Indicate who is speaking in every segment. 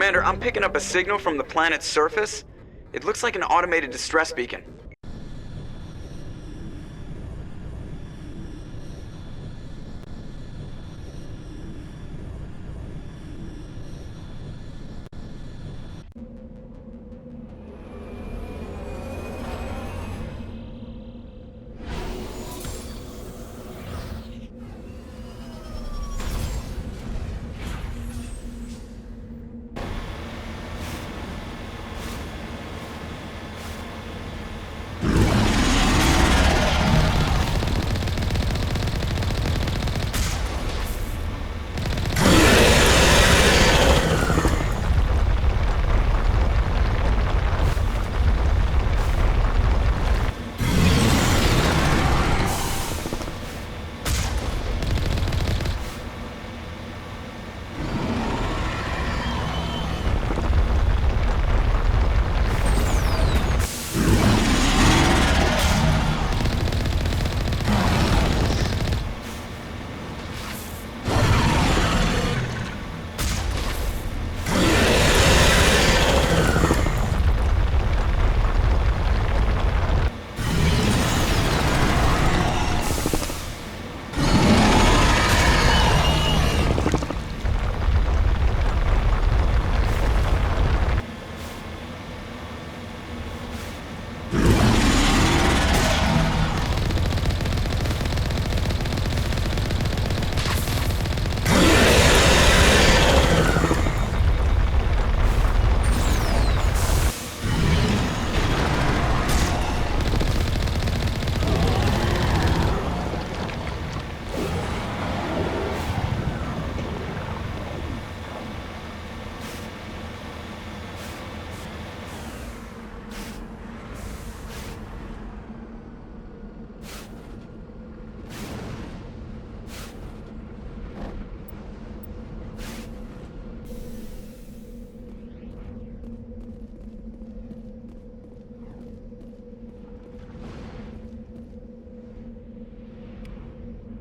Speaker 1: Commander, I'm picking up a signal from the planet's surface. It looks like an automated distress beacon.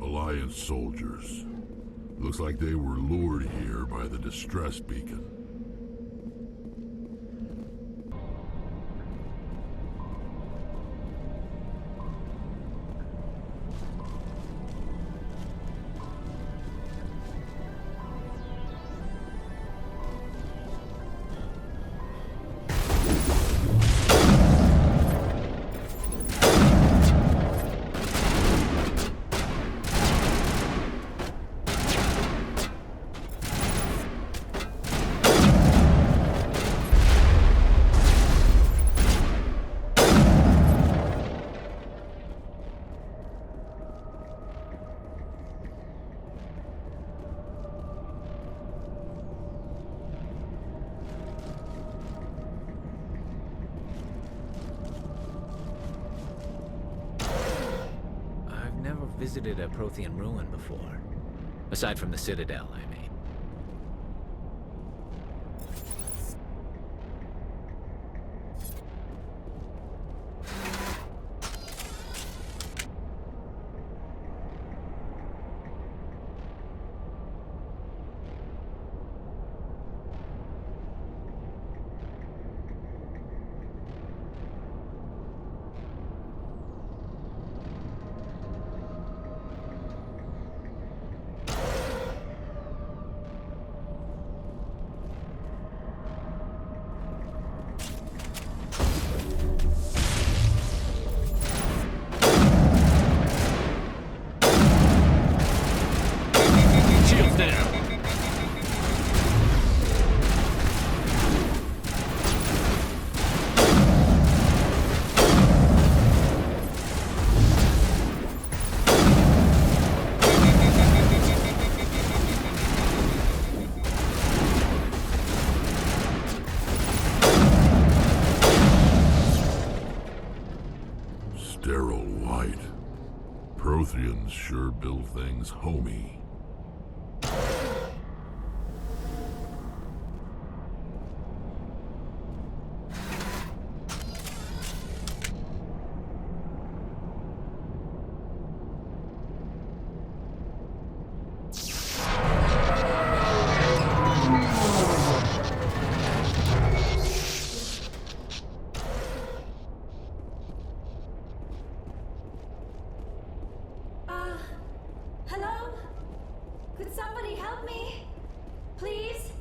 Speaker 2: Alliance soldiers. Looks like they were lured here by the distress beacon.
Speaker 3: Visited a Prothean ruin before. Aside from the Citadel, I mean. Sterile white. Protheans sure build things homey.
Speaker 4: Could somebody help me? Please?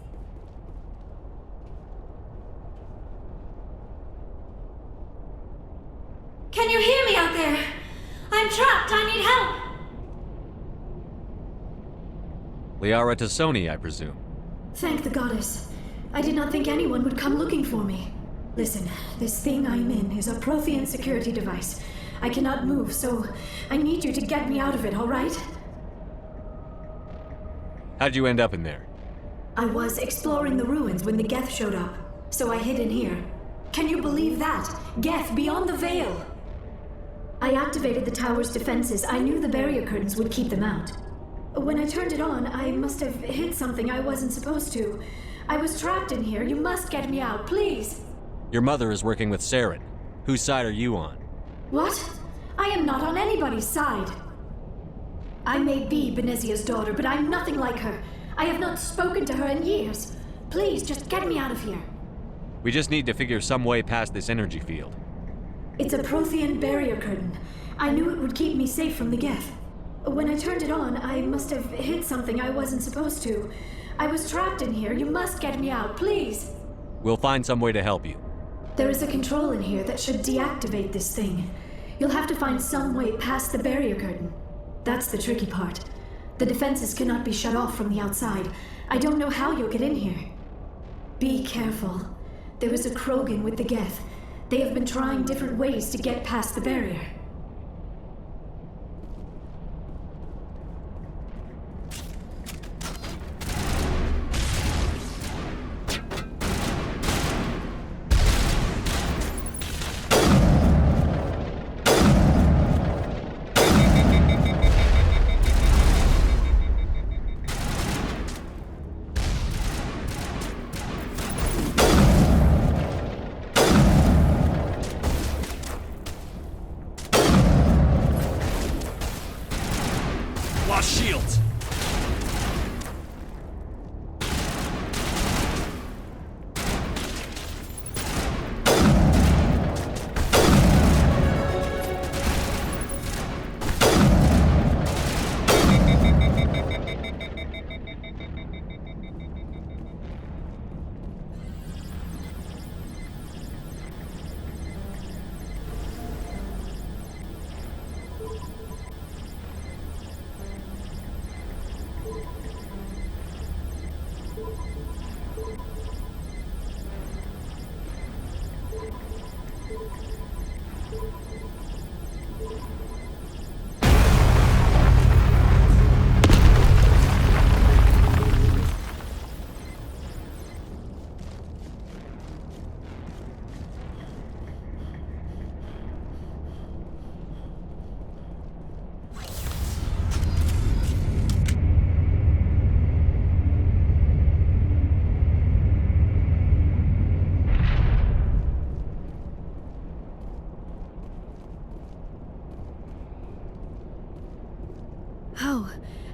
Speaker 4: Can you hear me out there? I'm trapped. I need help.
Speaker 5: Liara Tassoni, I presume.
Speaker 4: Thank the goddess. I did not think anyone would come looking for me. Listen, this thing I'm in is a Prothean security device. I cannot move, so I need you to get me out of it, all right?
Speaker 5: How'd you end up in there?
Speaker 4: I was exploring the ruins when the Geth showed up, so I hid in here. Can you believe that? Geth beyond the veil! I activated the tower's defenses. I knew the barrier curtains would keep them out. When I turned it on, I must have hit something I wasn't supposed to. I was trapped in here. You must get me out, please!
Speaker 5: Your mother is working with Saren. Whose side are you on?
Speaker 4: What? I am not on anybody's side. I may be Benezia's daughter, but I'm nothing like her. I have not spoken to her in years. Please, just get me out of here.
Speaker 5: We just need to figure some way past this energy field.
Speaker 4: It's a Prothean barrier curtain. I knew it would keep me safe from the Geth. When I turned it on, I must have hit something I wasn't supposed to. I was trapped in here. You must get me out, please.
Speaker 5: We'll find some way to help you.
Speaker 4: There is a control in here that should deactivate this thing. You'll have to find some way past the barrier curtain. That's the tricky part. The defenses cannot be shut off from the outside. I don't know how you'll get in here. Be careful. There is a Krogan with the Geth. They have been trying different ways to get past the barrier.
Speaker 5: Shields!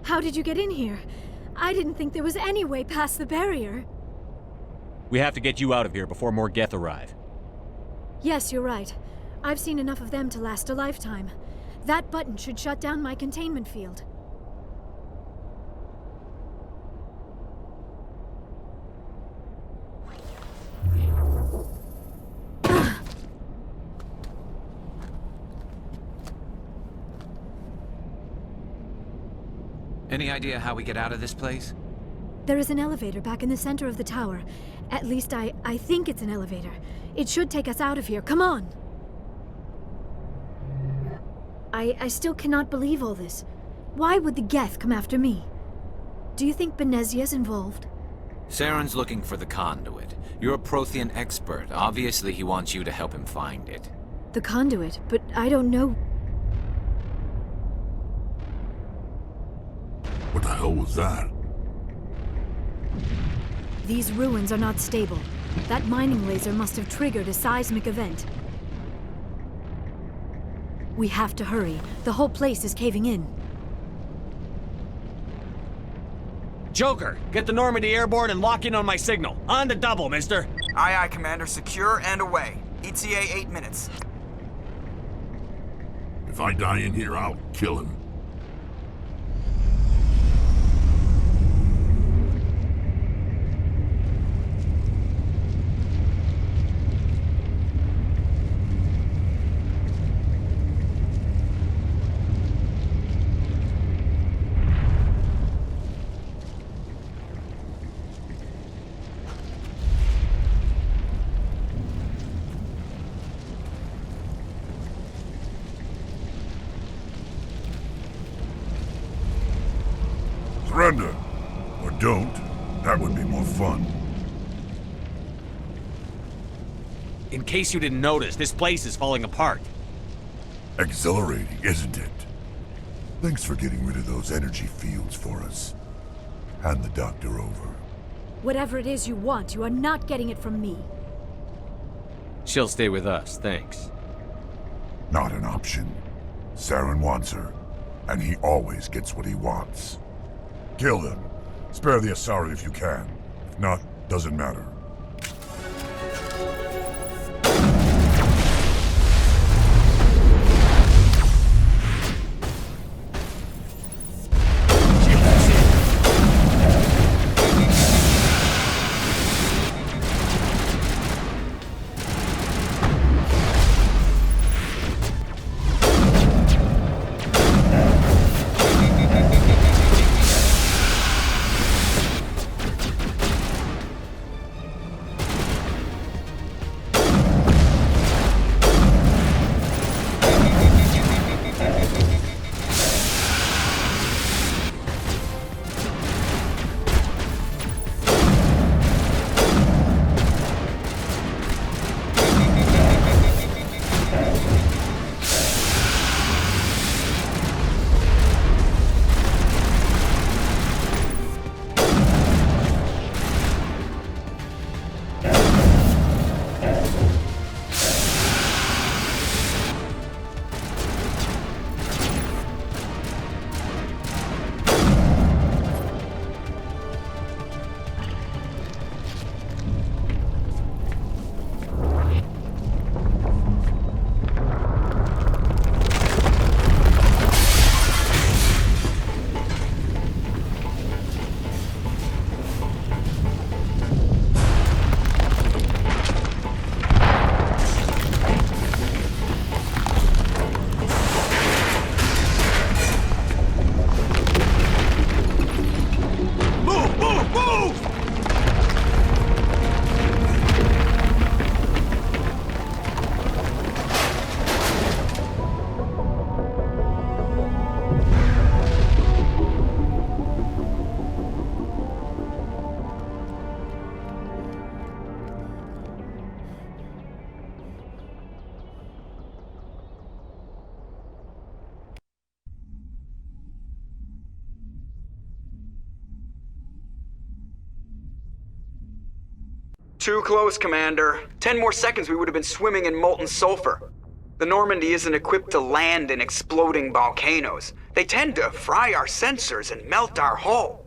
Speaker 4: How did you get in here? I didn't think there was any way past the barrier.
Speaker 5: We have to get you out of here before more Geth arrive.
Speaker 4: Yes, you're right. I've seen enough of them to last a lifetime. That button should shut down my containment field.
Speaker 1: Any idea how we get out of this place?
Speaker 4: There is an elevator back in the center of the tower. At least I think it's an elevator. It should take us out of here. Come on! I still cannot believe all this. Why would the Geth come after me? Do you think Benezia's involved?
Speaker 6: Saren's looking for the conduit. You're a Prothean expert. Obviously, he wants you to help him find it.
Speaker 4: The conduit, but I don't know.
Speaker 2: What the hell was that?
Speaker 4: These ruins are not stable. That mining laser must have triggered a seismic event. We have to hurry. The whole place is caving in.
Speaker 5: Joker, get the Normandy airborne and lock in on my signal. On the double, mister.
Speaker 1: Aye, aye, Commander. Secure and away. ETA 8 minutes.
Speaker 2: If I die in here, I'll kill him. Surrender. Or don't. That would be more fun.
Speaker 5: In case you didn't notice, this place is falling apart.
Speaker 2: Exhilarating, isn't it? Thanks for getting rid of those energy fields for us. Hand the doctor over.
Speaker 4: Whatever it is you want, you are not getting it from me.
Speaker 5: She'll stay with us, thanks.
Speaker 2: Not an option. Saren wants her, and he always gets what he wants. Kill him. Spare the Asari if you can. If not, doesn't matter.
Speaker 1: Too close, Commander. 10 more seconds we would have been swimming in molten sulfur. The Normandy isn't equipped to land in exploding volcanoes. They tend to fry our sensors and melt our hull.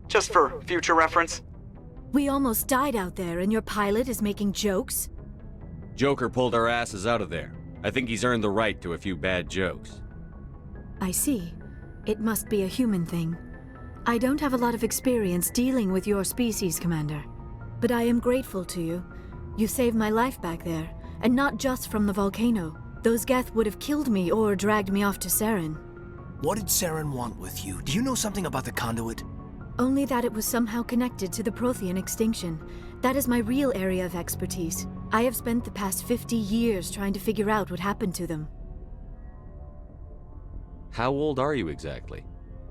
Speaker 1: Just for future reference.
Speaker 4: We almost died out there, and your pilot is making jokes?
Speaker 5: Joker pulled our asses out of there. I think he's earned the right to a few bad jokes.
Speaker 4: I see. It must be a human thing. I don't have a lot of experience dealing with your species, Commander. But I am grateful to you. You saved my life back there, and not just from the volcano. Those Geth would have killed me or dragged me off to Saren.
Speaker 7: What did Saren want with you? Do you know something about the conduit?
Speaker 4: Only that it was somehow connected to the Prothean extinction. That is my real area of expertise. I have spent the past 50 years trying to figure out what happened to them.
Speaker 5: How old are you exactly?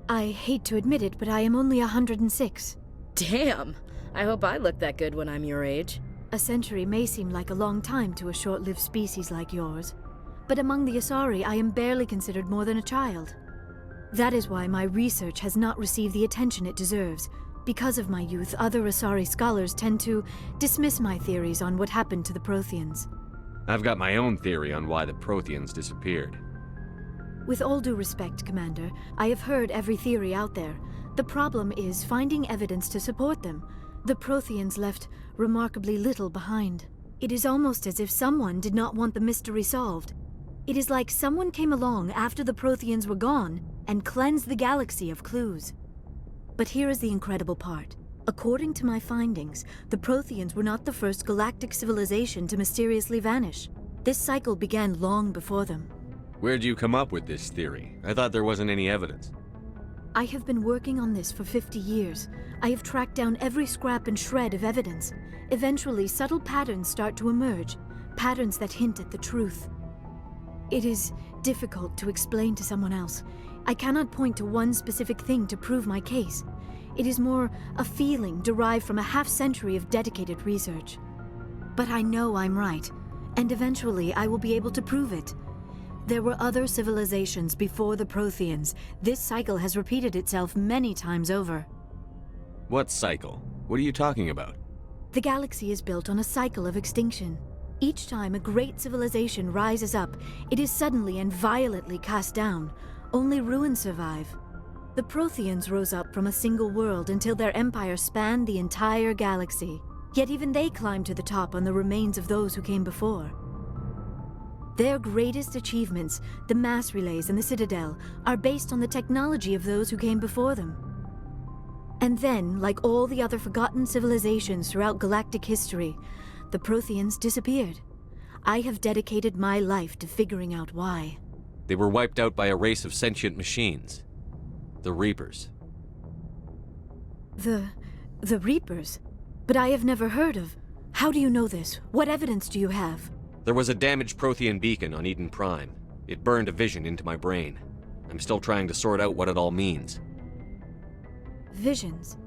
Speaker 4: I hate to admit it, but I am only 106.
Speaker 8: Damn! I hope I look that good when I'm your age.
Speaker 4: A century may seem like a long time to a short-lived species like yours, but among the Asari I am barely considered more than a child. That is why my research has not received the attention it deserves. Because of my youth, other Asari scholars tend to dismiss my theories on what happened to the Protheans.
Speaker 5: I've got my own theory on why the Protheans disappeared.
Speaker 4: With all due respect, Commander, I have heard every theory out there. The problem is finding evidence to support them. The Protheans left remarkably little behind. It is almost as if someone did not want the mystery solved. It is like someone came along after the Protheans were gone and cleansed the galaxy of clues. But here is the incredible part. According to my findings, the Protheans were not the first galactic civilization to mysteriously vanish. This cycle began long before them.
Speaker 5: Where'd you come up with this theory? I thought there wasn't any evidence.
Speaker 4: I have been working on this for 50 years. I have tracked down every scrap and shred of evidence. Eventually, subtle patterns start to emerge, patterns that hint at the truth. It is difficult to explain to someone else. I cannot point to one specific thing to prove my case. It is more a feeling derived from a half-century of dedicated research. But I know I'm right, and eventually I will be able to prove it. There were other civilizations before the Protheans. This cycle has repeated itself many times over.
Speaker 5: What cycle? What are you talking about?
Speaker 4: The galaxy is built on a cycle of extinction. Each time a great civilization rises up, it is suddenly and violently cast down. Only ruins survive. The Protheans rose up from a single world until their empire spanned the entire galaxy. Yet even they climbed to the top on the remains of those who came before. Their greatest achievements, the mass relays and the Citadel, are based on the technology of those who came before them. And then, like all the other forgotten civilizations throughout galactic history, the Protheans disappeared. I have dedicated my life to figuring out why.
Speaker 5: They were wiped out by a race of sentient machines. The Reapers.
Speaker 4: The Reapers? But I have never heard of. How do you know this? What evidence do you have?
Speaker 5: There was a damaged Prothean beacon on Eden Prime. It burned a vision into my brain. I'm still trying to sort out what it all means.
Speaker 4: Visions?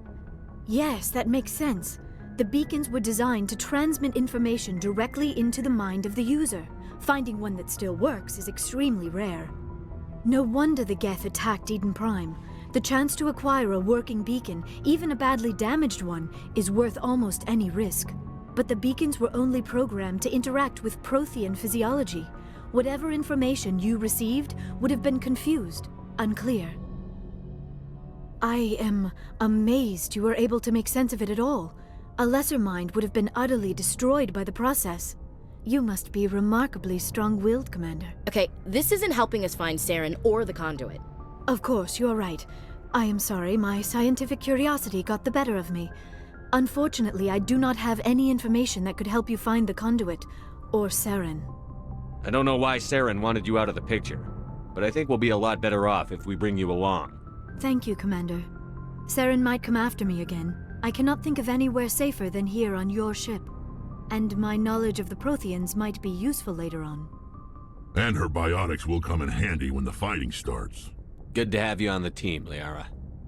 Speaker 4: Yes, that makes sense. The beacons were designed to transmit information directly into the mind of the user. Finding one that still works is extremely rare. No wonder the Geth attacked Eden Prime. The chance to acquire a working beacon, even a badly damaged one, is worth almost any risk. But the beacons were only programmed to interact with Prothean physiology. Whatever information you received would have been confused, unclear. I am amazed you were able to make sense of it at all. A lesser mind would have been utterly destroyed by the process. You must be remarkably strong-willed, Commander.
Speaker 8: Okay, this isn't helping us find Saren or the conduit.
Speaker 4: Of course, you're right. I am sorry, my scientific curiosity got the better of me. Unfortunately, I do not have any information that could help you find the conduit, or Saren.
Speaker 5: I don't know why Saren wanted you out of the picture, but I think we'll be a lot better off if we bring you along.
Speaker 4: Thank you, Commander. Saren might come after me again. I cannot think of anywhere safer than here on your ship. And my knowledge of the Protheans might be useful later on.
Speaker 2: And her biotics will come in handy when the fighting starts.
Speaker 5: Good to have you on the team, Liara.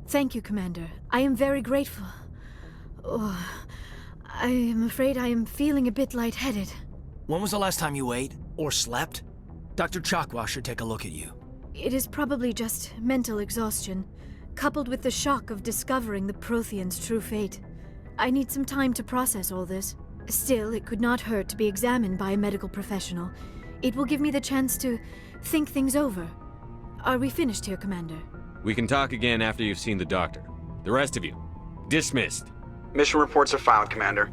Speaker 4: Thank you, Commander. I am very grateful. Oh, I am afraid I am feeling a bit lightheaded.
Speaker 7: When was the last time you ate? Or slept? Dr. Chakwa should take a look at you.
Speaker 4: It is probably just mental exhaustion, coupled with the shock of discovering the Protheans' true fate. I need some time to process all this. Still, it could not hurt to be examined by a medical professional. It will give me the chance to think things over. Are we finished here, Commander?
Speaker 5: We can talk again after you've seen the doctor. The rest of you, dismissed.
Speaker 1: Mission reports are filed, Commander.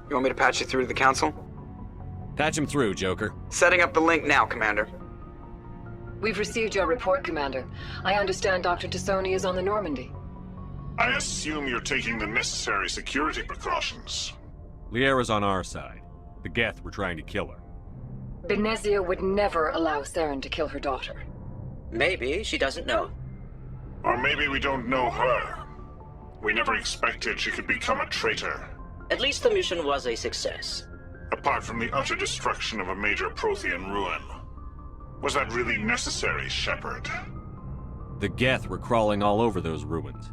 Speaker 1: You want me to patch you through to the Council?
Speaker 5: Patch him through, Joker.
Speaker 1: Setting up the link now, Commander.
Speaker 9: We've received your report, Commander. I understand Dr. Tassoni is on the Normandy.
Speaker 10: I assume you're taking the necessary security precautions.
Speaker 5: Liara's on our side. The Geth were trying to kill her.
Speaker 9: Benezia would never allow Saren to kill her daughter.
Speaker 11: Maybe she doesn't know.
Speaker 10: Or maybe we don't know her. We never expected she could become a traitor.
Speaker 11: At least the mission was a success.
Speaker 10: Apart from the utter destruction of a major Prothean ruin. Was that really necessary, Shepard?
Speaker 5: The Geth were crawling all over those ruins.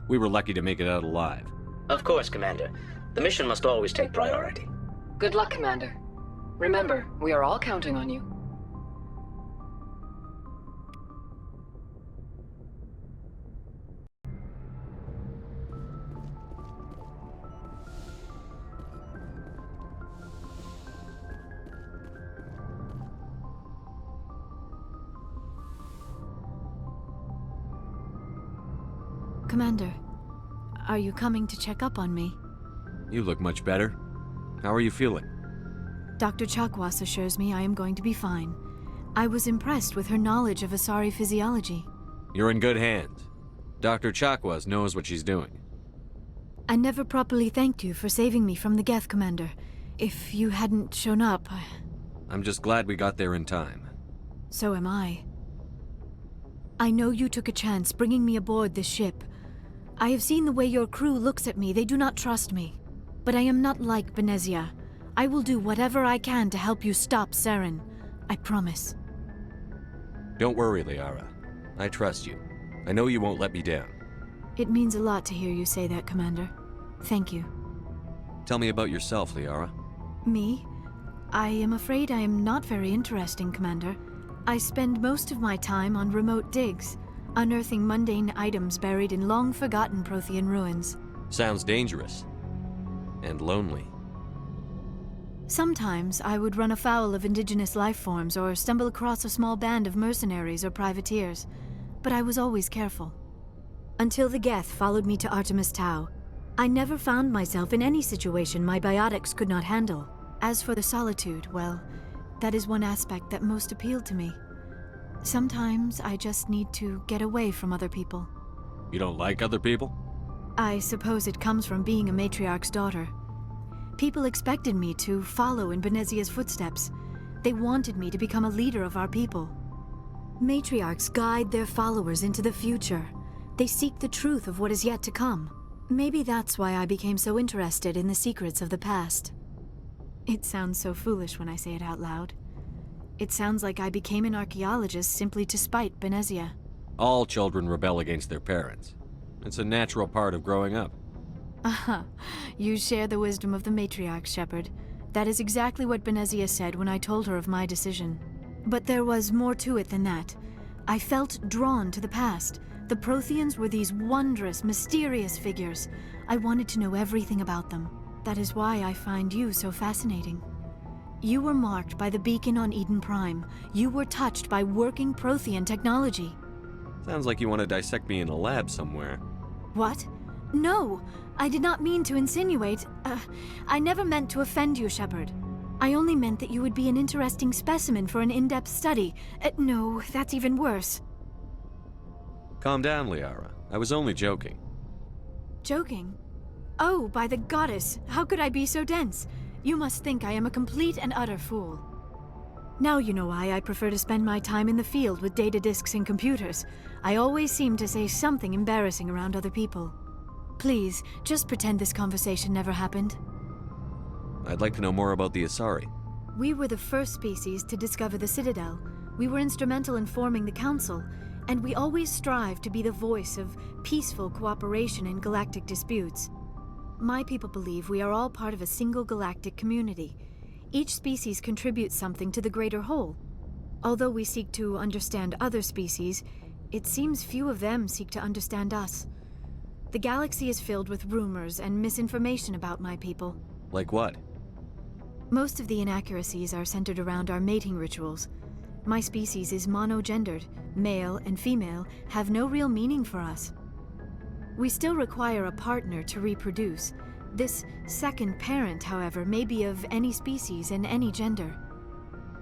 Speaker 5: We were lucky to make it out alive.
Speaker 11: Of course, Commander. The mission must always take priority.
Speaker 9: Good luck, Commander. Remember, we are all counting on you.
Speaker 4: Commander, are you coming to check up on me?
Speaker 5: You look much better. How are you feeling?
Speaker 4: Dr. Chakwas assures me I am going to be fine. I was impressed with her knowledge of Asari physiology.
Speaker 5: You're in good hands. Dr. Chakwas knows what she's doing.
Speaker 4: I never properly thanked you for saving me from the Geth, Commander. If you hadn't shown up,
Speaker 5: I'm just glad we got there in time.
Speaker 4: So am I. I know you took a chance bringing me aboard this ship. I have seen the way your crew looks at me. They do not trust me. But I am not like Benezia. I will do whatever I can to help you stop Saren. I promise.
Speaker 5: Don't worry, Liara. I trust you. I know you won't let me down.
Speaker 4: It means a lot to hear you say that, Commander. Thank you.
Speaker 5: Tell me about yourself, Liara.
Speaker 4: Me? I am afraid I am not very interesting, Commander. I spend most of my time on remote digs, unearthing mundane items buried in long-forgotten Prothean ruins.
Speaker 5: Sounds dangerous. And lonely.
Speaker 4: Sometimes I would run afoul of indigenous life forms or stumble across a small band of mercenaries or privateers, but I was always careful. Until the Geth followed me to Artemis Tau, I never found myself in any situation my biotics could not handle. As for the solitude, well, that is one aspect that most appealed to me. Sometimes I just need to get away from other people.
Speaker 5: You don't like other people?
Speaker 4: I suppose it comes from being a matriarch's daughter. People expected me to follow in Benezia's footsteps. They wanted me to become a leader of our people. Matriarchs guide their followers into the future. They seek the truth of what is yet to come. Maybe that's why I became so interested in the secrets of the past. It sounds so foolish when I say it out loud. It sounds like I became an archaeologist simply to spite Benezia.
Speaker 5: All children rebel against their parents. It's a natural part of growing up.
Speaker 4: Aha, you share the wisdom of the matriarch, Shepard. That is exactly what Benezia said when I told her of my decision. But there was more to it than that. I felt drawn to the past. The Protheans were these wondrous, mysterious figures. I wanted to know everything about them. That is why I find you so fascinating. You were marked by the beacon on Eden Prime. You were touched by working Prothean technology.
Speaker 5: Sounds like you want to dissect me in a lab somewhere.
Speaker 4: What? No, I did not mean to insinuate. I never meant to offend you, Shepard. I only meant that you would be an interesting specimen for an in-depth study. No, that's even worse.
Speaker 5: Calm down, Liara. I was only joking.
Speaker 4: Joking? Oh, by the goddess, how could I be so dense? You must think I am a complete and utter fool. Now you know why I prefer to spend my time in the field with data disks and computers. I always seem to say something embarrassing around other people. Please, just pretend this conversation never happened.
Speaker 5: I'd like to know more about the Asari.
Speaker 4: We were the first species to discover the Citadel. We were instrumental in forming the Council, and we always strive to be the voice of peaceful cooperation in galactic disputes. My people believe we are all part of a single galactic community. Each species contributes something to the greater whole. Although we seek to understand other species, it seems few of them seek to understand us. The galaxy is filled with rumors and misinformation about my people.
Speaker 5: Like what?
Speaker 4: Most of the inaccuracies are centered around our mating rituals. My species is monogendered. Male and female have no real meaning for us. We still require a partner to reproduce. This second parent, however, may be of any species and any gender.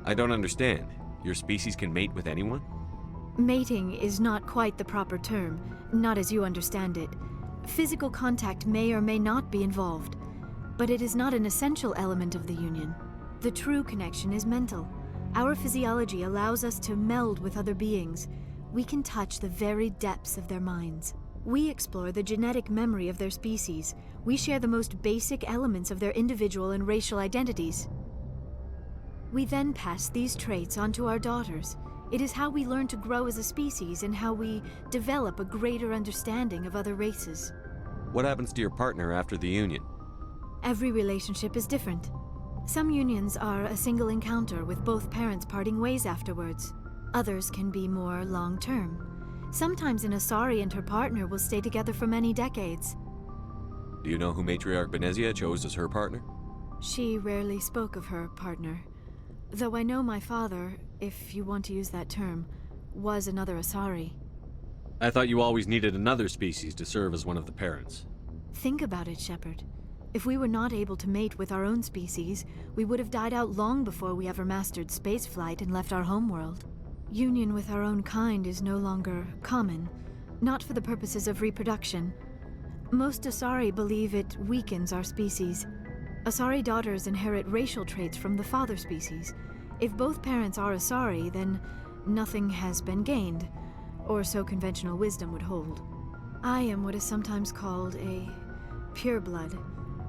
Speaker 5: I don't understand. Your species can mate with anyone?
Speaker 4: Mating is not quite the proper term, not as you understand it. Physical contact may or may not be involved, but it is not an essential element of the union. The true connection is mental. Our physiology allows us to meld with other beings. We can touch the very depths of their minds. We explore the genetic memory of their species. We share the most basic elements of their individual and racial identities. We then pass these traits on to our daughters. It is how we learn to grow as a species and how we develop a greater understanding of other races.
Speaker 5: What happens to your partner after the union?
Speaker 4: Every relationship is different. Some unions are a single encounter with both parents parting ways afterwards. Others can be more long-term. Sometimes an Asari and her partner will stay together for many decades.
Speaker 5: Do you know who Matriarch Benezia chose as her partner?
Speaker 4: She rarely spoke of her partner. Though I know my father, if you want to use that term, was another Asari.
Speaker 5: I thought you always needed another species to serve as one of the parents.
Speaker 4: Think about it, Shepard. If we were not able to mate with our own species, we would have died out long before we ever mastered spaceflight and left our homeworld. Union with our own kind is no longer common, not for the purposes of reproduction. Most Asari believe it weakens our species. Asari daughters inherit racial traits from the father species. If both parents are Asari, then nothing has been gained, or so conventional wisdom would hold. I am what is sometimes called a pureblood,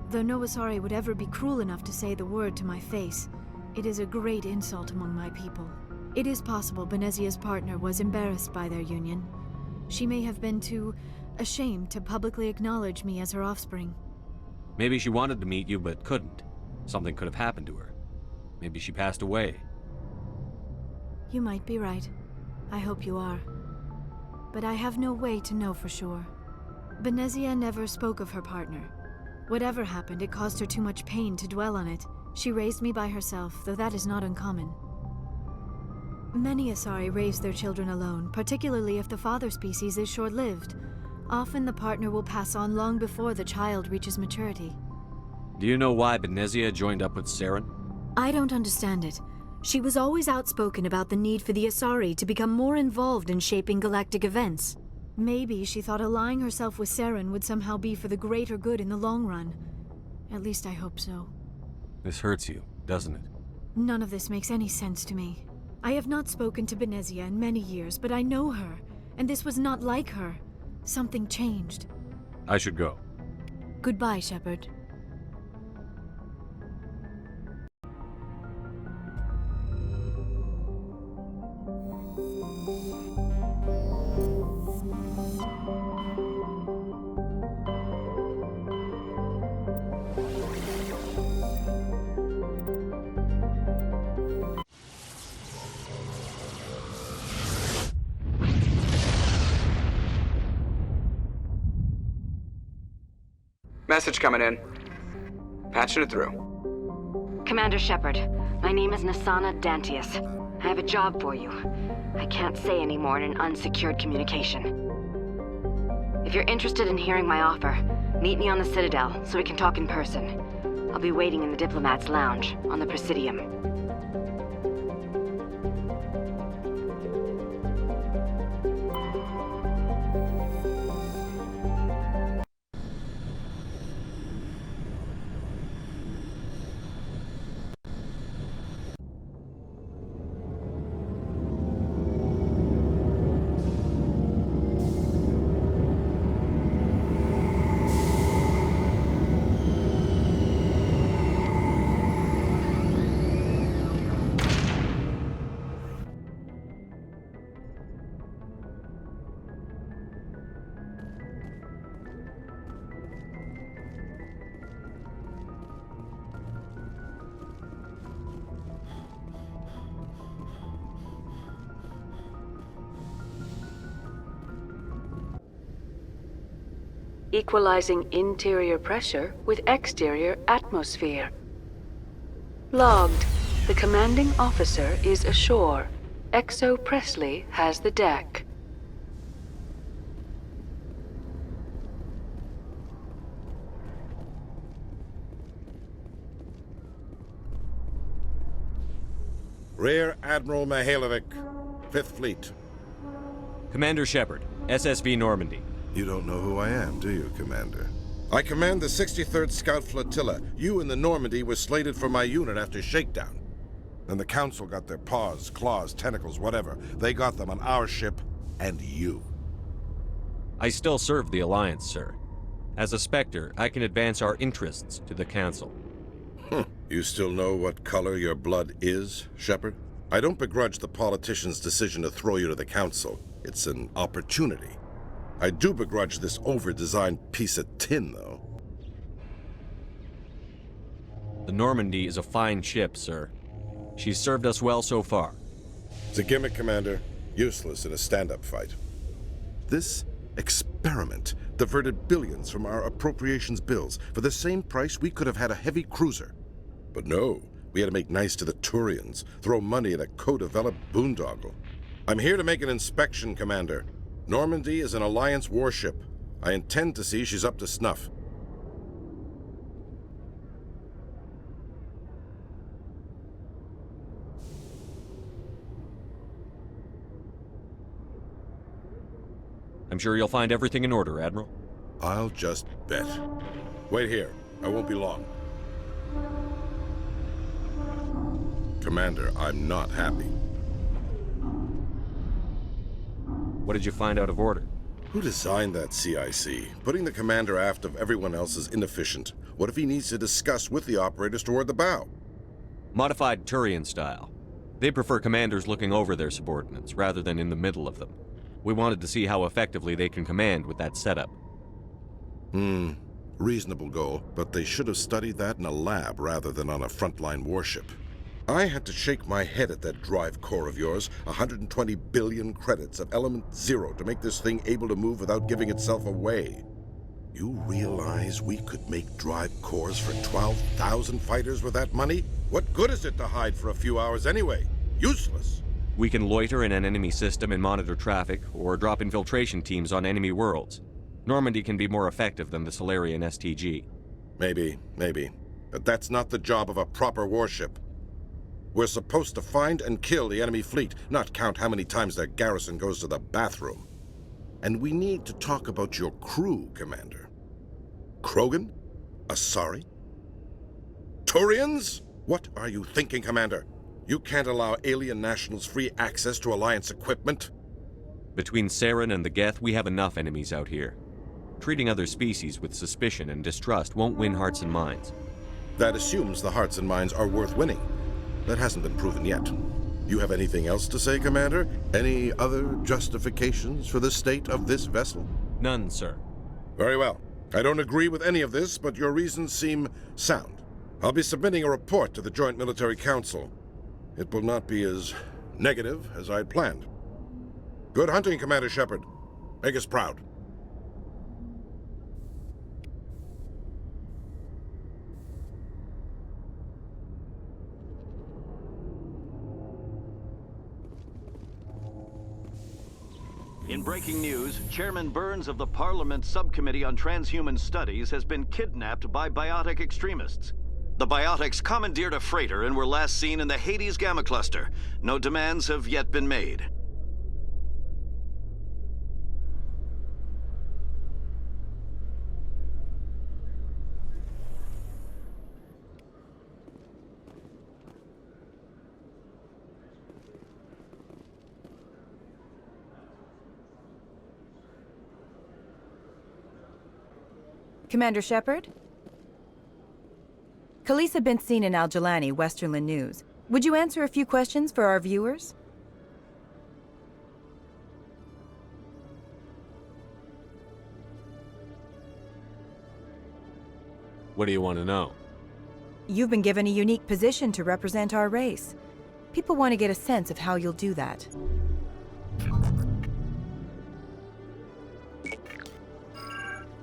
Speaker 4: though no Asari would ever be cruel enough to say the word to my face. It is a great insult among my people. It is possible Benezia's partner was embarrassed by their union. She may have been too
Speaker 12: ashamed to publicly acknowledge me as her offspring.
Speaker 5: Maybe she wanted to meet you but couldn't. Something could have happened to her. Maybe she passed away.
Speaker 12: You might be right. I hope you are. But I have no way to know for sure. Benezia never spoke of her partner. Whatever happened, it caused her too much pain to dwell on it. She raised me by herself, though that is not uncommon. Many Asari raise their children alone, particularly if the father species is short-lived. Often the partner will pass on long before the child reaches maturity.
Speaker 5: Do you know why Benezia joined up with Saren?
Speaker 12: I don't understand it. She was always outspoken about the need for the Asari to become more involved in shaping galactic events. Maybe she thought allying herself with Saren would somehow be for the greater good in the long run. At least I hope so.
Speaker 5: This hurts you, doesn't it?
Speaker 12: None of this makes any sense to me. I have not spoken to Benezia in many years, but I know her, and this was not like her. Something changed.
Speaker 5: I should go.
Speaker 12: Goodbye, Shepard.
Speaker 1: Message coming in. Patching it through.
Speaker 13: Commander Shepard, my name is Nasana Dantius. I have a job for you. I can't say any more in an unsecured communication. If you're interested in hearing my offer, meet me on the Citadel so we can talk in person. I'll be waiting in the Diplomat's Lounge on the Presidium.
Speaker 14: Equalizing interior pressure with exterior atmosphere. Logged. The commanding officer is ashore. Exo Presley has the deck.
Speaker 15: Rear Admiral Mihailovic, 5th Fleet.
Speaker 5: Commander Shepard, SSV Normandy.
Speaker 15: You don't know who I am, do you, Commander? I command the 63rd Scout Flotilla. You and the Normandy were slated for my unit after shakedown. Then the Council got their paws, claws, tentacles, whatever. They got them on our ship, and you.
Speaker 5: I still serve the Alliance, sir. As a Spectre, I can advance our interests to the Council.
Speaker 15: You still know what color your blood is, Shepard? I don't begrudge the politician's decision to throw you to the Council. It's an opportunity. I do begrudge this over-designed piece of tin, though.
Speaker 5: The Normandy is a fine ship, sir. She's served us well so far.
Speaker 15: It's a gimmick, Commander. Useless in a stand-up fight. This experiment diverted billions from our appropriations bills. For the same price, we could have had a heavy cruiser. But no, we had to make nice to the Turians, throw money at a co-developed boondoggle. I'm here to make an inspection, Commander. Normandy is an Alliance warship. I intend to see she's up to snuff.
Speaker 5: I'm sure you'll find everything in order, Admiral.
Speaker 15: I'll just bet. Wait here. I won't be long. Commander, I'm not happy.
Speaker 5: What did you find out of order?
Speaker 15: Who designed that CIC? Putting the commander aft of everyone else is inefficient. What if he needs to discuss with the operators toward the bow?
Speaker 5: Modified Turian style. They prefer commanders looking over their subordinates rather than in the middle of them. We wanted to see how effectively they can command with that setup.
Speaker 15: Reasonable goal, but they should have studied that in a lab rather than on a frontline warship. I had to shake my head at that drive core of yours. 120 billion credits of element 0 to make this thing able to move without giving itself away. You realize we could make drive cores for 12,000 fighters with that money? What good is it to hide for a few hours anyway? Useless.
Speaker 5: We can loiter in an enemy system and monitor traffic, or drop infiltration teams on enemy worlds. Normandy can be more effective than the Solarian STG.
Speaker 15: Maybe. But that's not the job of a proper warship. We're supposed to find and kill the enemy fleet, not count how many times their garrison goes to the bathroom. And we need to talk about your crew, Commander. Krogan? Asari? Turians? What are you thinking, Commander? You can't allow alien nationals free access to Alliance equipment?
Speaker 5: Between Saren and the Geth, we have enough enemies out here. Treating other species with suspicion and distrust won't win hearts and minds.
Speaker 15: That assumes the hearts and minds are worth winning. That hasn't been proven yet. You have anything else to say, Commander? Any other justifications for the state of this vessel?
Speaker 5: None, sir.
Speaker 15: Very well. I don't agree with any of this, but your reasons seem sound. I'll be submitting a report to the Joint Military Council. It will not be as negative as I'd planned. Good hunting, Commander Shepard. Make us proud.
Speaker 16: In breaking news, Chairman Burns of the Parliament Subcommittee on Transhuman Studies has been kidnapped by biotic extremists. The biotics commandeered a freighter and were last seen in the Hades Gamma Cluster. No demands have yet been made.
Speaker 17: Commander Shepard? Khaleesa been seen in Al-Jalani, Westerland News. Would you answer a few questions for our viewers?
Speaker 5: What do you want to know?
Speaker 17: You've been given a unique position to represent our race. People want to get a sense of how you'll do that.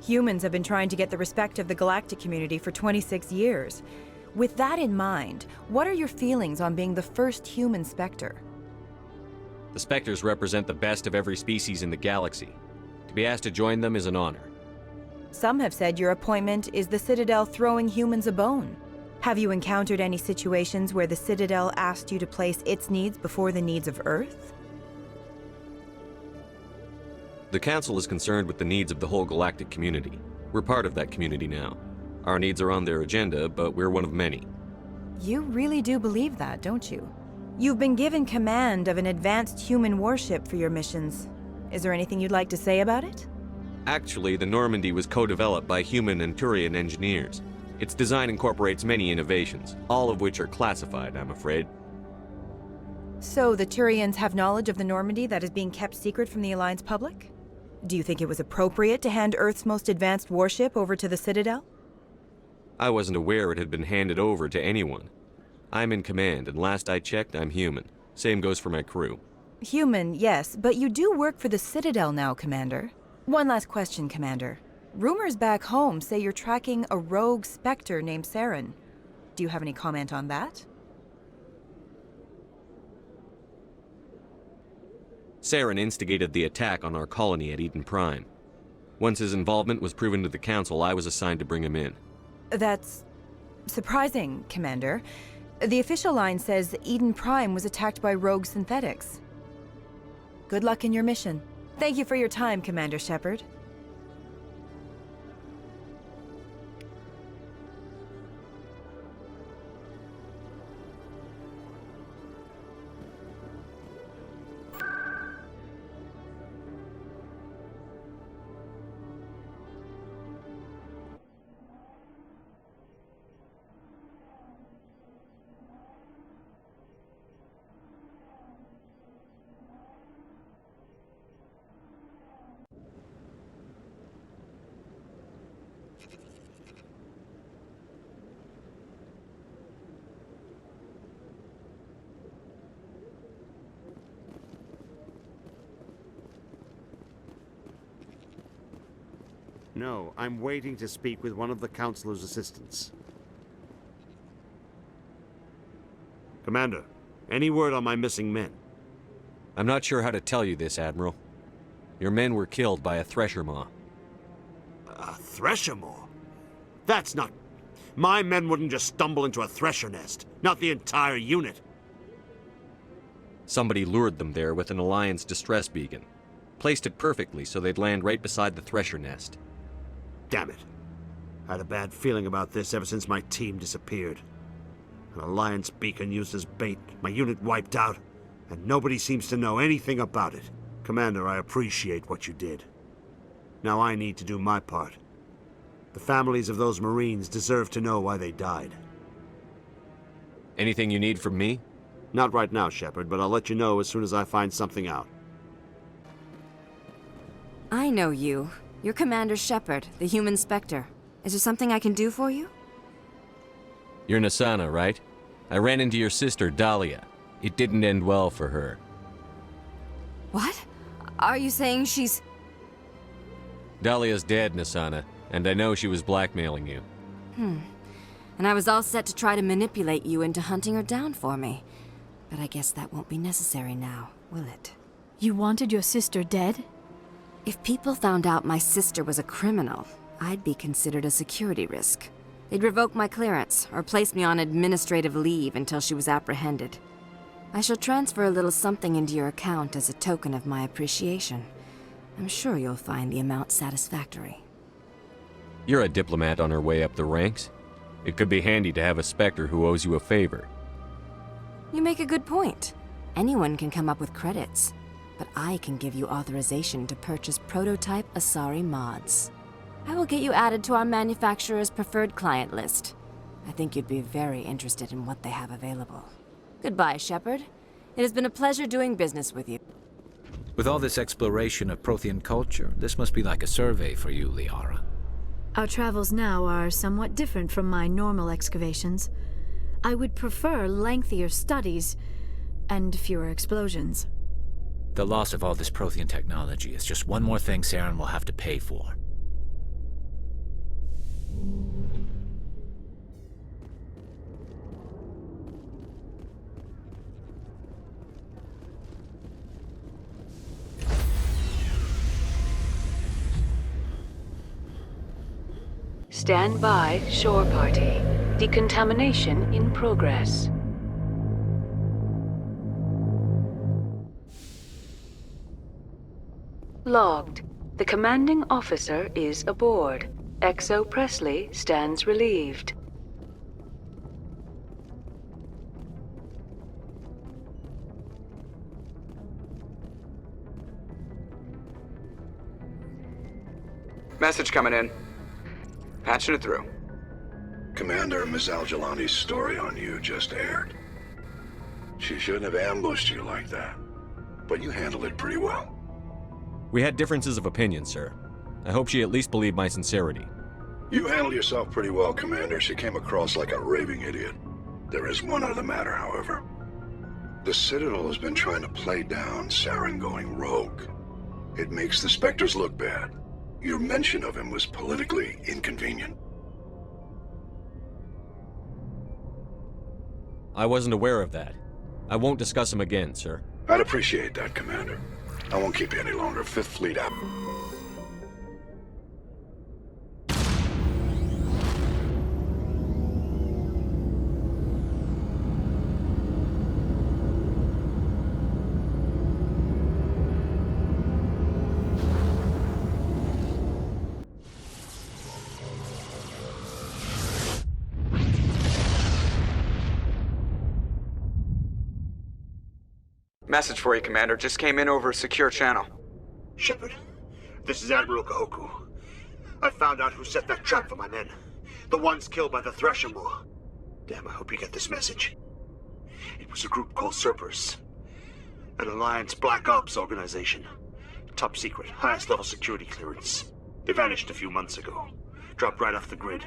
Speaker 17: Humans have been trying to get the respect of the galactic community for 26 years. With that in mind, what are your feelings on being the first human Spectre?
Speaker 5: The Spectres represent the best of every species in the galaxy. To be asked to join them is an honor.
Speaker 17: Some have said your appointment is the Citadel throwing humans a bone. Have you encountered any situations where the Citadel asked you to place its needs before the needs of Earth?
Speaker 5: The Council is concerned with the needs of the whole galactic community. We're part of that community now. Our needs are on their agenda, but we're one of many.
Speaker 17: You really do believe that, don't you? You've been given command of an advanced human warship for your missions. Is there anything you'd like to say about it?
Speaker 5: Actually, the Normandy was co-developed by human and Turian engineers. Its design incorporates many innovations, all of which are classified, I'm afraid.
Speaker 17: So the Turians have knowledge of the Normandy that is being kept secret from the Alliance public? Do you think it was appropriate to hand Earth's most advanced warship over to the Citadel?
Speaker 5: I wasn't aware it had been handed over to anyone. I'm in command, and last I checked, I'm human. Same goes for my crew.
Speaker 17: Human, yes, but you do work for the Citadel now, Commander. One last question, Commander. Rumors back home say you're tracking a rogue Spectre named Saren. Do you have any comment on that?
Speaker 5: Saren instigated the attack on our colony at Eden Prime. Once his involvement was proven to the Council, I was assigned to bring him in.
Speaker 17: That's surprising, Commander. The official line says Eden Prime was attacked by rogue synthetics. Good luck in your mission. Thank you for your time, Commander Shepard.
Speaker 18: No, I'm waiting to speak with one of the Councilor's assistants. Commander, any word on my missing men?
Speaker 5: I'm not sure how to tell you this, Admiral. Your men were killed by a thresher maw.
Speaker 18: A thresher maw? That's not... My men wouldn't just stumble into a thresher nest. Not the entire unit.
Speaker 5: Somebody lured them there with an Alliance distress beacon. Placed it perfectly so they'd land right beside the thresher nest.
Speaker 18: Damn it. I had a bad feeling about this ever since my team disappeared. An Alliance beacon used as bait, my unit wiped out, and nobody seems to know anything about it. Commander, I appreciate what you did. Now I need to do my part. The families of those Marines deserve to know why they died.
Speaker 5: Anything you need from me?
Speaker 18: Not right now, Shepard, but I'll let you know as soon as I find something out.
Speaker 13: I know you. You're Commander Shepard, the human Spectre. Is there something I can do for you?
Speaker 5: You're Nasana, right? I ran into your sister, Dahlia. It didn't end well for her.
Speaker 13: What? Are you saying she's...
Speaker 5: Dahlia's dead, Nasana, and I know she was blackmailing you.
Speaker 13: And I was all set to try to manipulate you into hunting her down for me. But I guess that won't be necessary now, will it?
Speaker 12: You wanted your sister dead?
Speaker 13: If people found out my sister was a criminal, I'd be considered a security risk. They'd revoke my clearance, or place me on administrative leave until she was apprehended. I shall transfer a little something into your account as a token of my appreciation. I'm sure you'll find the amount satisfactory.
Speaker 5: You're a diplomat on her way up the ranks. It could be handy to have a Spectre who owes you a favor.
Speaker 13: You make a good point. Anyone can come up with credits, but I can give you authorization to purchase prototype Asari mods. I will get you added to our manufacturer's preferred client list. I think you'd be very interested in what they have available. Goodbye, Shepard. It has been a pleasure doing business with you.
Speaker 6: With all this exploration of Prothean culture, this must be like a survey for you, Liara.
Speaker 12: Our travels now are somewhat different from my normal excavations. I would prefer lengthier studies and fewer explosions.
Speaker 6: The loss of all this Prothean technology is just one more thing Saren will have to pay for.
Speaker 14: Stand by, shore party. Decontamination in progress. Logged. The commanding officer is aboard. XO Presley stands relieved.
Speaker 1: Message coming in. Patching it through.
Speaker 19: Commander, Ms. Al-Jalani's story on you just aired. She shouldn't have ambushed you like that, but you handled it pretty well.
Speaker 5: We had differences of opinion, sir. I hope she at least believed my sincerity.
Speaker 19: You handled yourself pretty well, Commander. She came across like a raving idiot. There is one other matter, however. The Citadel has been trying to play down Saren going rogue. It makes the Spectres look bad. Your mention of him was politically inconvenient.
Speaker 5: I wasn't aware of that. I won't discuss him again, sir.
Speaker 19: I'd appreciate that, Commander. I won't keep you any longer. Fifth Fleet out.
Speaker 1: Message for you, Commander. Just came in over a secure channel.
Speaker 18: Shepard, this is Admiral Kahoku. I found out who set that trap for my men. The ones killed by the Thresher Maw. Damn, I hope you get this message. It was a group called Cerberus. An Alliance Black Ops organization. Top secret, highest level security clearance. They vanished a few months ago. Dropped right off the grid.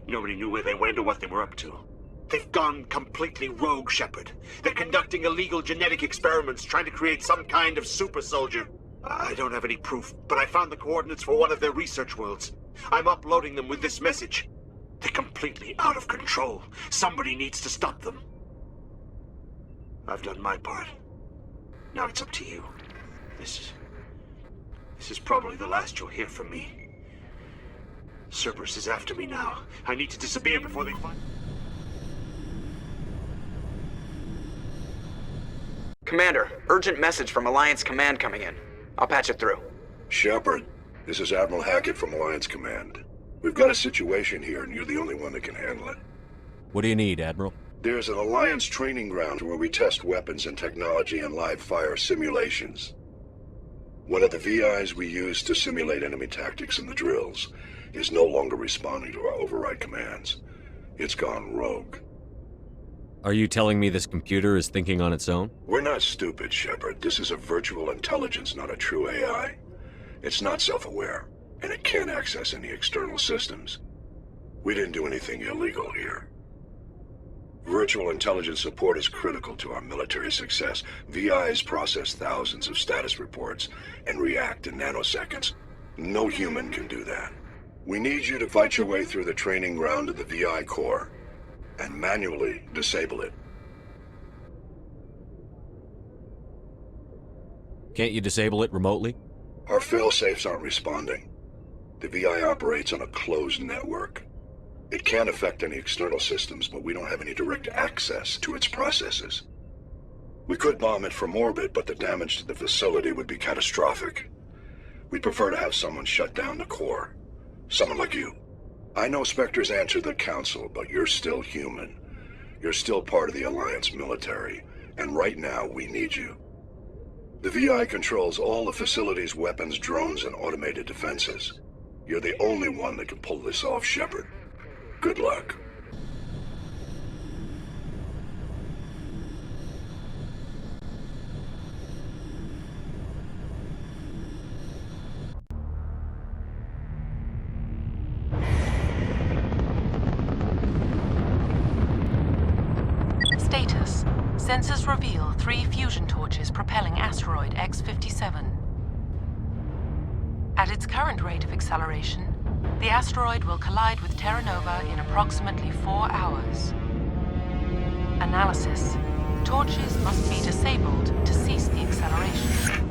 Speaker 18: Nobody knew where they went or what they were up to. They've gone completely rogue, Shepard. They're conducting illegal genetic experiments, trying to create some kind of super soldier. I don't have any proof, but I found the coordinates for one of their research worlds. I'm uploading them with this message. They're completely out of control. Somebody needs to stop them. I've done my part. Now it's up to you. This is probably the last you'll hear from me. Cerberus is after me now. I need to disappear before they find...
Speaker 1: Commander, urgent message from Alliance Command coming in. I'll patch it through.
Speaker 19: Shepard, this is Admiral Hackett from Alliance Command. We've got a situation here, and you're the only one that can handle it.
Speaker 5: What do you need, Admiral?
Speaker 19: There's an Alliance training ground where we test weapons and technology in live fire simulations. One of the VIs we use to simulate enemy tactics in the drills is no longer responding to our override commands. It's gone rogue.
Speaker 5: Are you telling me this computer is thinking on its own?
Speaker 19: We're not stupid, Shepard. This is a virtual intelligence, not a true AI. It's not self-aware, and it can't access any external systems. We didn't do anything illegal here. Virtual intelligence support is critical to our military success. VIs process thousands of status reports and react in nanoseconds. No human can do that. We need you to fight your way through the training ground of the VI core and manually disable it.
Speaker 5: Can't you disable it remotely?
Speaker 19: Our fail-safes aren't responding. The VI operates on a closed network. It can affect any external systems, but we don't have any direct access to its processes. We could bomb it from orbit, but the damage to the facility would be catastrophic. We'd prefer to have someone shut down the core. Someone like you. I know Spectres answer the Council, but you're still human. You're still part of the Alliance military, and right now we need you. The VI controls all the facility's weapons, drones, and automated defenses. You're the only one that can pull this off, Shepard. Good luck.
Speaker 20: Status. Sensors reveal 3 fusion torches propelling asteroid X-57. At its current rate of acceleration, the asteroid will collide with Terra Nova in approximately 4 hours. Analysis. Torches must be disabled to cease the acceleration.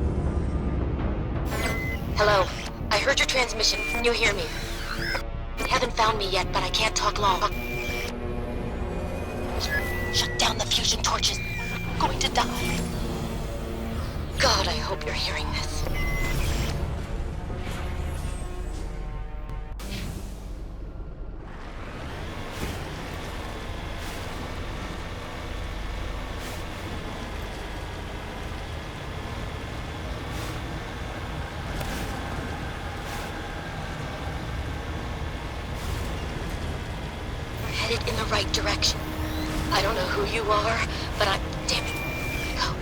Speaker 13: Hello. I heard your transmission. Can you hear me? They haven't found me yet, but I can't talk long. Shut down the fusion torches. I'm going to die. God, I hope you're hearing this. We're headed in the right direction. I don't know who you are, but I'm... Damn it. Go.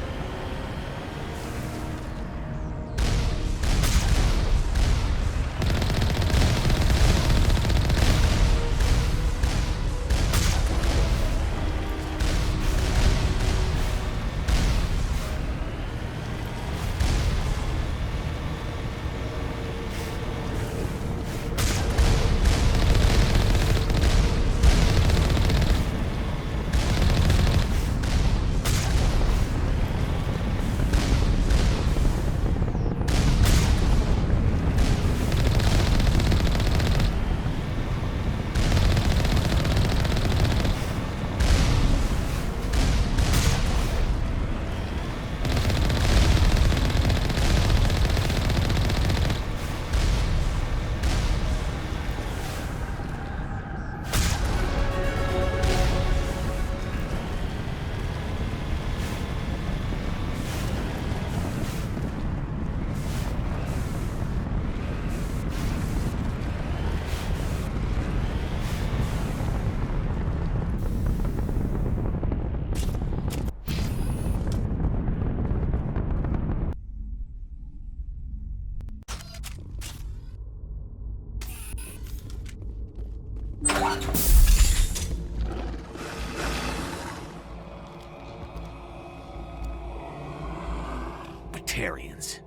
Speaker 5: Batarians.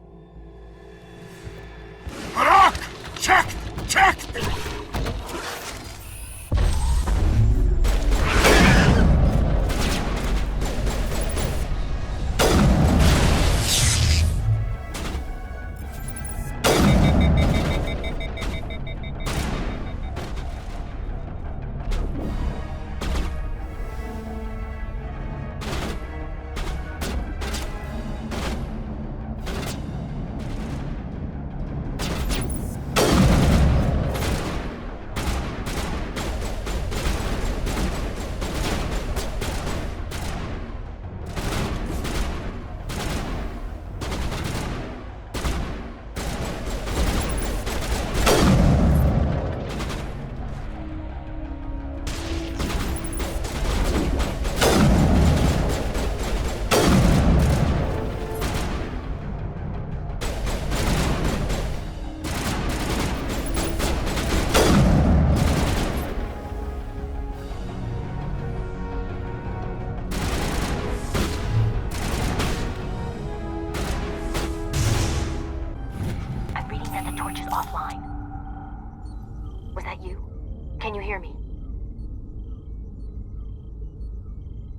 Speaker 2: Barak! Check!
Speaker 7: Protect!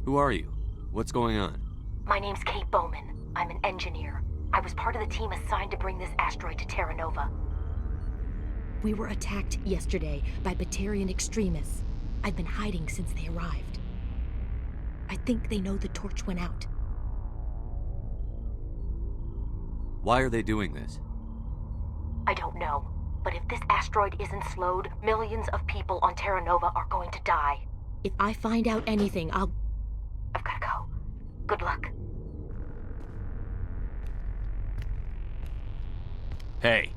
Speaker 5: Who are you? What's going on?
Speaker 13: My name's Kate Bowman. I'm an engineer. I was part of the team assigned to bring this asteroid to Terra Nova.
Speaker 21: We were attacked yesterday by Batarian extremists. I've been hiding since they arrived. I think they know the torch went out.
Speaker 5: Why are they doing this?
Speaker 13: I don't know. But if this asteroid isn't slowed, millions of people on Terra Nova are going to die.
Speaker 21: If I find out anything, I've
Speaker 13: gotta go. Good luck.
Speaker 5: Hey.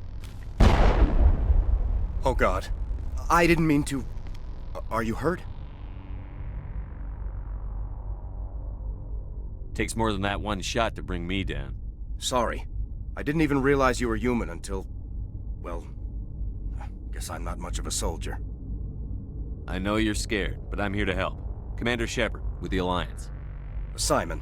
Speaker 22: Oh God. I didn't mean to... Are you hurt?
Speaker 5: Takes more than that one shot to bring me down.
Speaker 22: Sorry. I didn't even realize you were human until... well... guess I'm not much of a soldier.
Speaker 5: I know you're scared, but I'm here to help. Commander Shepard, with the Alliance.
Speaker 22: Simon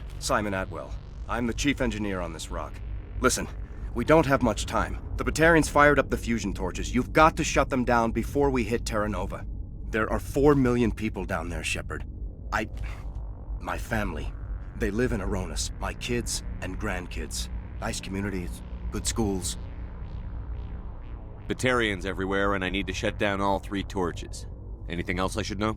Speaker 22: Atwell. I'm the chief engineer on this rock. Listen, we don't have much time. The Batarians fired up the fusion torches. You've got to shut them down before we hit Terra Nova. There are 4 million people down there, Shepard. My family. They live in Aronis. My kids and grandkids. Nice communities, good schools.
Speaker 5: Batarians everywhere, and I need to shut down all 3 torches. Anything else I should know?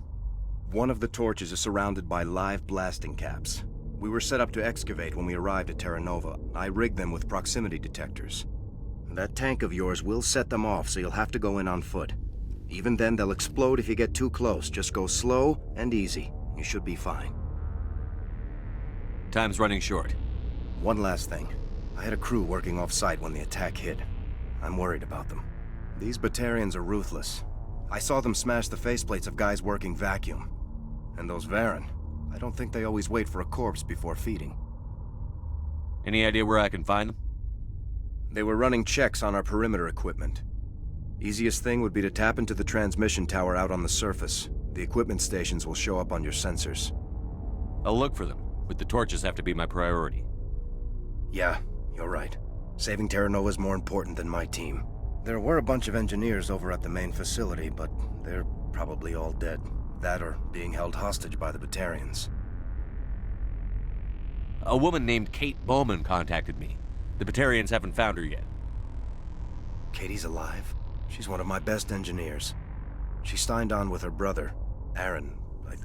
Speaker 22: One of the torches is surrounded by live blasting caps. We were set up to excavate when we arrived at Terra Nova. I rigged them with proximity detectors. That tank of yours will set them off, so you'll have to go in on foot. Even then, they'll explode if you get too close. Just go slow and easy. You should be fine.
Speaker 5: Time's running short.
Speaker 22: One last thing. I had a crew working off-site when the attack hit. I'm worried about them. These Batarians are ruthless. I saw them smash the faceplates of guys working vacuum. And those Varen, I don't think they always wait for a corpse before feeding.
Speaker 5: Any idea where I can find them?
Speaker 22: They were running checks on our perimeter equipment. Easiest thing would be to tap into the transmission tower out on the surface. The equipment stations will show up on your sensors.
Speaker 5: I'll look for them, but the torches have to be my priority.
Speaker 22: Yeah, you're right. Saving Terra Nova is more important than my team. There were a bunch of engineers over at the main facility, but they're probably all dead. That or being held hostage by the Batarians.
Speaker 5: A woman named Kate Bowman contacted me. The Batarians haven't found her yet.
Speaker 22: Katie's alive? She's one of my best engineers. She signed on with her brother, Aaron,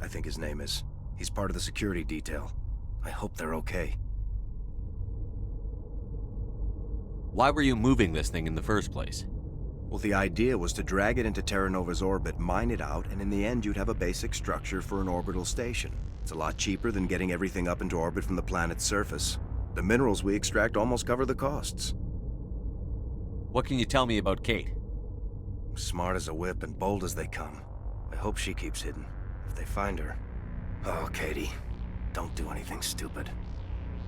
Speaker 22: I think his name is. He's part of the security detail. I hope they're okay.
Speaker 5: Why were you moving this thing in the first place?
Speaker 22: Well, the idea was to drag it into Terra Nova's orbit, mine it out, and in the end you'd have a basic structure for an orbital station. It's a lot cheaper than getting everything up into orbit from the planet's surface. The minerals we extract almost cover the costs.
Speaker 5: What can you tell me about Kate?
Speaker 22: Smart as a whip and bold as they come. I hope she keeps hidden. If they find her... Oh, Katie, don't do anything stupid.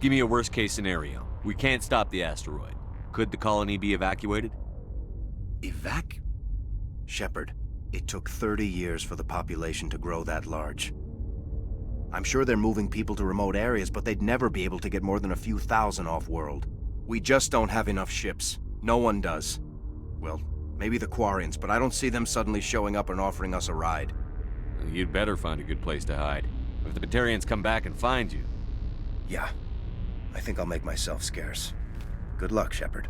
Speaker 5: Give me a worst-case scenario. We can't stop the asteroid. Could the colony be evacuated?
Speaker 22: Shepard, it took 30 years for the population to grow that large. I'm sure they're moving people to remote areas, but they'd never be able to get more than a few thousand off-world. We just don't have enough ships. No one does. Well, Maybe the Quarians, but I don't see them suddenly showing up and offering us a ride.
Speaker 5: You'd better find a good place to hide. If the Batarians come back and find you...
Speaker 22: Yeah. I think I'll make myself scarce. Good luck, Shepard.